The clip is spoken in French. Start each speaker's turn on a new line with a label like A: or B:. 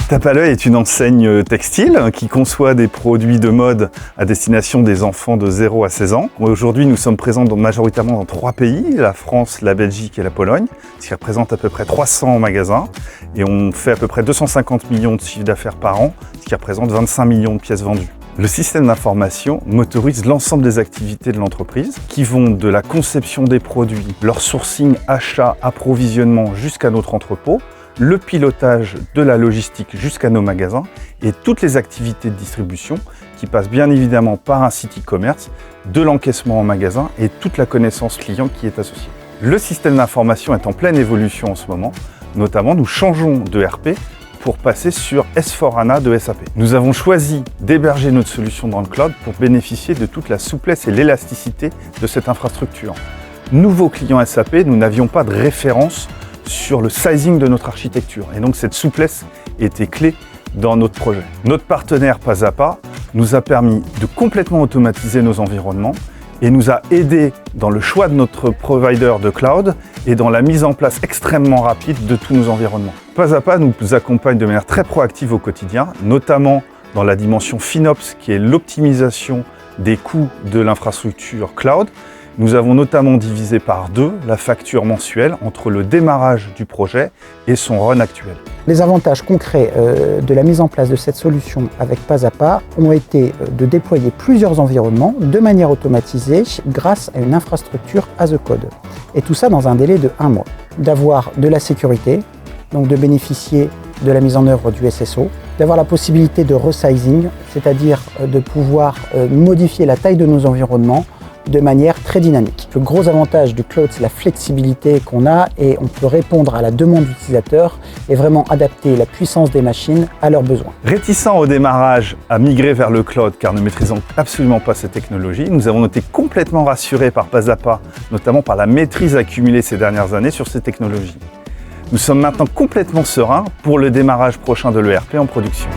A: Tape à l'œil est une enseigne textile qui conçoit des produits de mode à destination des enfants de 0 à 16 ans. Aujourd'hui, nous sommes présents majoritairement dans 3 pays, la France, la Belgique et la Pologne, ce qui représente à peu près 300 magasins. Et on fait à peu près 250 millions de chiffres d'affaires par an, ce qui représente 25 millions de pièces vendues. Le système d'information motorise l'ensemble des activités de l'entreprise qui vont de la conception des produits, leur sourcing, achat, approvisionnement jusqu'à notre entrepôt, le pilotage de la logistique jusqu'à nos magasins et toutes les activités de distribution qui passent bien évidemment par un site e-commerce, de l'encaissement en magasin et toute la connaissance client qui est associée. Le système d'information est en pleine évolution en ce moment, notamment nous changeons de RP pour passer sur S/4HANA de SAP. Nous avons choisi d'héberger notre solution dans le cloud pour bénéficier de toute la souplesse et l'élasticité de cette infrastructure. Nouveaux clients SAP, nous n'avions pas de référence sur le sizing de notre architecture. Et donc cette souplesse était clé dans notre projet. Notre partenaire Pas à Pas nous a permis de complètement automatiser nos environnements et nous a aidés dans le choix de notre provider de cloud et dans la mise en place extrêmement rapide de tous nos environnements. Pas à Pas nous accompagne de manière très proactive au quotidien, notamment dans la dimension FinOps qui est l'optimisation des coûts de l'infrastructure cloud. Nous avons notamment divisé par 2 la facture mensuelle entre le démarrage du projet et son run actuel.
B: Les avantages concrets de la mise en place de cette solution avec Pas à Pas ont été de déployer plusieurs environnements de manière automatisée grâce à une infrastructure as a code. Et tout ça dans un délai de 1 mois. D'avoir de la sécurité, donc de bénéficier de la mise en œuvre du SSO, d'avoir la possibilité de resizing, c'est-à-dire de pouvoir modifier la taille de nos environnements de manière très dynamique. Le gros avantage du cloud, c'est la flexibilité qu'on a et on peut répondre à la demande d'utilisateurs et vraiment adapter la puissance des machines à leurs besoins.
A: Réticents au démarrage à migrer vers le cloud car ne maîtrisant absolument pas ces technologies, nous avons été complètement rassurés par Pas à Pas, notamment par la maîtrise accumulée ces dernières années sur ces technologies. Nous sommes maintenant complètement sereins pour le démarrage prochain de l'ERP en production.